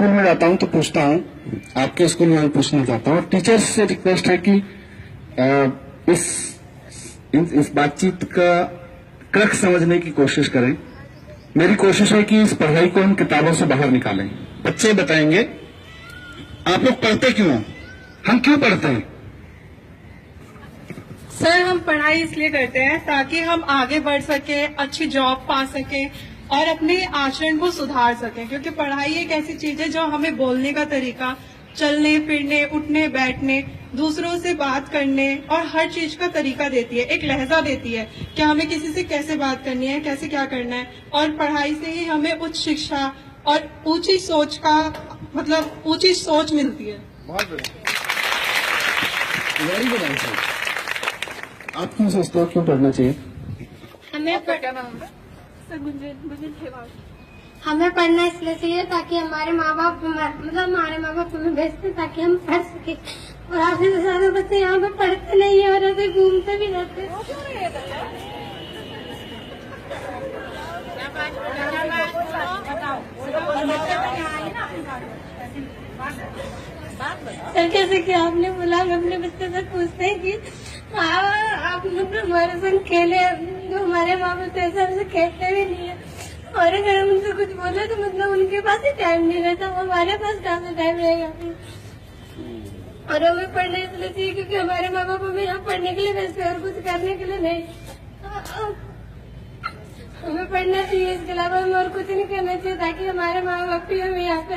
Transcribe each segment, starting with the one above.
School में जाता हूँ तो पूछता हूँ, आपके स्कूल में पूछना चाहता हूँ, टीचर्स से रिक्वेस्ट है कि इस बातचीत का क्रक्स समझने की कोशिश करें। मेरी कोशिश है कि इस पढ़ाई को हम किताबों से बाहर निकालें। बच्चे बताएंगे आप लोग पढ़ते क्यों हो, हम क्यों पढ़ते हैं। सर, हम पढ़ाई इसलिए करते हैं ताकि हम आगे बढ़ सके, अच्छी जॉब पा सके और अपने आचरण को सुधार सके, क्योंकि पढ़ाई एक ऐसी चीज है जो हमें बोलने का तरीका, चलने फिरने, उठने बैठने, दूसरों से बात करने और हर चीज का तरीका देती है, एक लहजा देती है कि हमें किसी से कैसे बात करनी है, कैसे क्या करना है। और पढ़ाई से ही हमें उच्च शिक्षा और ऊंची सोच का ऊंची सोच मिलती है। बहुत बढ़िया, वेरी गुड आंसर। आप क्यों सोचते हो क्यों पढ़ना चाहिए। हमें पढ़ना इसलिए चाहिए ताकि हमारे माँ बाप हमारे माँ बाप हमें भेजते ताकि हम पढ़ सके, और आधे से ज्यादा बच्चे यहाँ पे पढ़ते नहीं है और ऐसे घूमते भी रहते हैं। सर, जैसे कि आपने बोला, हम अपने बच्चे से पूछते हैं कि आप हमारे संग खेले, जो हमारे माँ बाप ऐसे हमसे खेलते भी नहीं है, और अगर हम उनसे कुछ बोले तो उनके पास ही टाइम नहीं रहता, वो हमारे पास कहाँ से टाइम रहेगा। और हमें पढ़ना इसलिए चाहिए क्योंकि हमारे माँ बाप हमें यहाँ पढ़ने के लिए भेजते और कुछ करने के लिए नहीं। हमें पढ़ना चाहिए, इसके अलावा हमें और कुछ नहीं करना चाहिए ताकि हमारे माँ बाप भी हमें यहाँ पे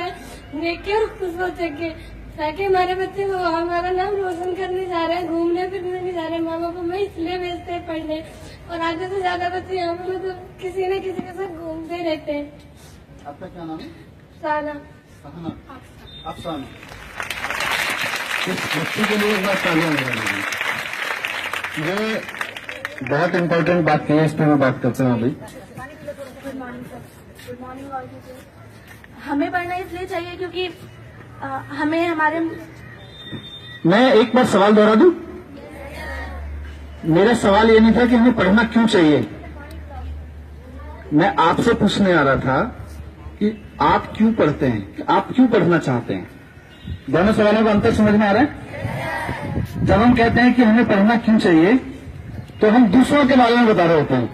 देख के और खुश हो सके, ताकि हमारे बच्चे वो हमारा नाम रोशन करने जा रहे हैं, घूमने फिरने नहीं जा रहे हैं। माँ बाप हमें इसलिए भेजते हैं पढ़ने, और आधे से ज्यादा बच्चे यहाँ पे किसी न किसी के साथ घूमते रहते हैं। आपका क्या नाम है। साना। अफसाना। इस बच्चे के लिए एक बात तालियां बजाएंगे। ये बहुत इम्पोर्टेंट बात की है, इस पर मैं बात करता हूँ अभी। Good morning sir. Good morning all teachers. हमें पढ़ना इसलिए चाहिए क्योंकि हमें हमारे मैं एक बार सवाल दोहरा दूं। मेरा सवाल ये नहीं था कि हमें पढ़ना क्यों चाहिए, मैं आपसे पूछने आ रहा था कि आप क्यों पढ़ते हैं, कि आप क्यों पढ़ना चाहते हैं। दोनों सवालों का अंतर समझ में आ रहा है। जब हम कहते हैं कि हमें पढ़ना क्यों चाहिए तो हम दूसरों के बारे में बता रहे होते हैं,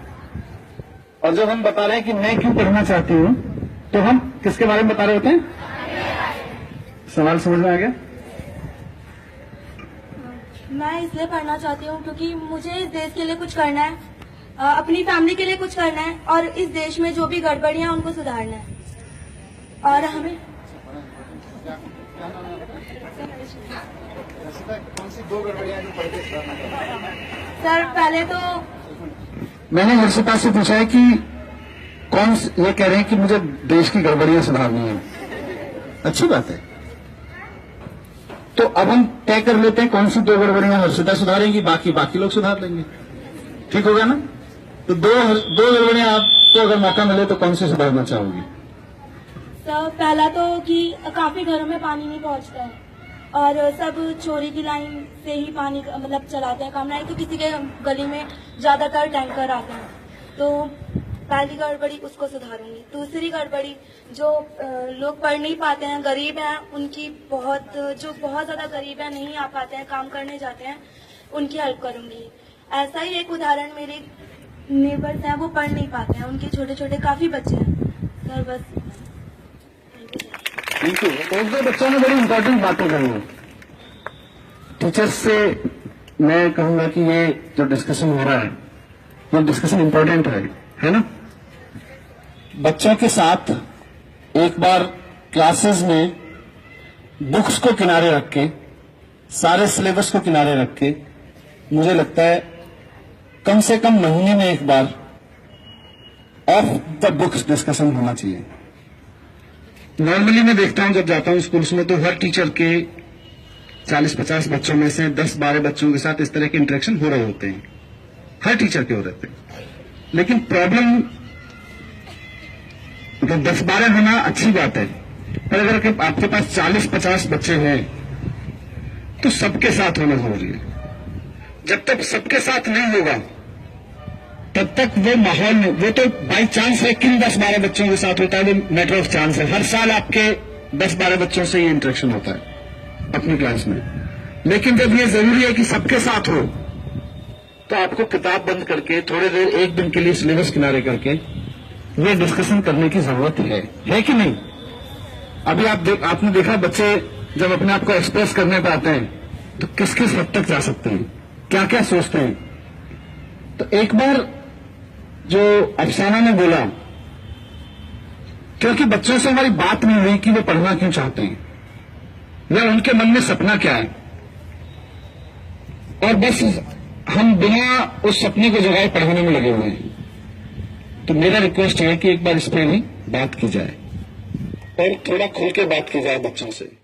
और जब हम बता रहे हैं कि मैं क्यों पढ़ना चाहती हूं तो हम किसके बारे में बता रहे होते हैं। सवाल समझ में आ गया। मैं इसलिए पढ़ना चाहती हूँ क्योंकि मुझे इस देश के लिए कुछ करना है, अपनी फैमिली के लिए कुछ करना है, और इस देश में जो भी गड़बड़ियां उनको सुधारना है। और हमें सर, पहले तो मैंने हर्षिता से पूछा है कि ये कह रहे हैं कि मुझे देश की गड़बड़ियां सुधारनी है। अच्छी बात है, तो अब हम तय कर लेते हैं कौन सी दो गड़बड़ियां हर्षिता सुधारेंगी, बाकी लोग सुधार लेंगे। ठीक होगा ना। तो दो गड़बड़ियां आपको अगर मौका मिले तो कौन सी सुधारना चाहोगी। सर, पहला तो कि काफी घरों में पानी नहीं पहुंचता है और सब चोरी की लाइन से ही पानी चलाते हैं काम, नहीं तो किसी के गली में ज्यादातर टैंकर आते हैं। तो पहली गड़बड़ी उसको सुधारूंगी। दूसरी गड़बड़ी, जो लोग पढ़ नहीं पाते हैं, गरीब हैं, उनकी बहुत ज्यादा गरीब है, नहीं आ पाते हैं, काम करने जाते हैं, उनकी हेल्प करूंगी। ऐसा ही एक उदाहरण, मेरे नेबर्स हैं, वो पढ़ नहीं पाते हैं, उनके छोटे छोटे काफी बच्चे हैं। सर, बस थैंक यू। एक दो बच्चों ने बड़ी इंपॉर्टेंट बातें कही हैं। टीचर्स से मैं कहूंगा कि ये जो डिस्कशन हो रहा है, ये डिस्कशन इंपॉर्टेंट है ना। बच्चों के साथ एक बार क्लासेस में बुक्स को किनारे रख के, सारे सिलेबस को किनारे रख के, मुझे लगता है कम से कम महीने में एक बार ऑफ द बुक्स डिस्कशन होना चाहिए। नॉर्मली मैं देखता हूं जब जाता हूं स्कूल्स में तो हर टीचर के 40-50 बच्चों में से 10-12 बच्चों के साथ इस तरह के इंटरेक्शन हो रहे होते हैं, हर टीचर के हो रहे हैं। लेकिन प्रॉब्लम 10-12 होना अच्छी बात है, पर अगर आपके पास 40-50 बच्चे हैं तो सबके साथ होना जरूरी है। जब तक सबके साथ नहीं होगा तब तक वो माहौल में, वो तो बाई चांस है किन 10-12 बच्चों के साथ होता है, वो मैटर ऑफ चांस है। हर साल आपके 10-12 बच्चों से ये इंटरेक्शन होता है अपनी क्लास में। लेकिन जब ये जरूरी है कि सबके साथ हो, तो आपको किताब बंद करके थोड़ी देर एक दिन के लिए सिलेबस किनारे करके ये डिस्कशन करने की जरूरत है कि नहीं? अभी आपने देखा बच्चे जब अपने आप को एक्सप्रेस करने पे आते हैं तो किस किस हद तक जा सकते हैं, क्या क्या सोचते हैं। तो एक बार जो अफसाना ने बोला, क्योंकि बच्चों से हमारी बात नहीं हुई कि वो पढ़ना क्यों चाहते हैं या उनके मन में सपना क्या है, और बस हम बिना उस सपने को जगाए पढ़ाने में लगे हुए हैं। तो मेरा रिक्वेस्ट है कि एक बार इस पर भी बात की जाए और थोड़ा खुल के बात की जाए बच्चों से।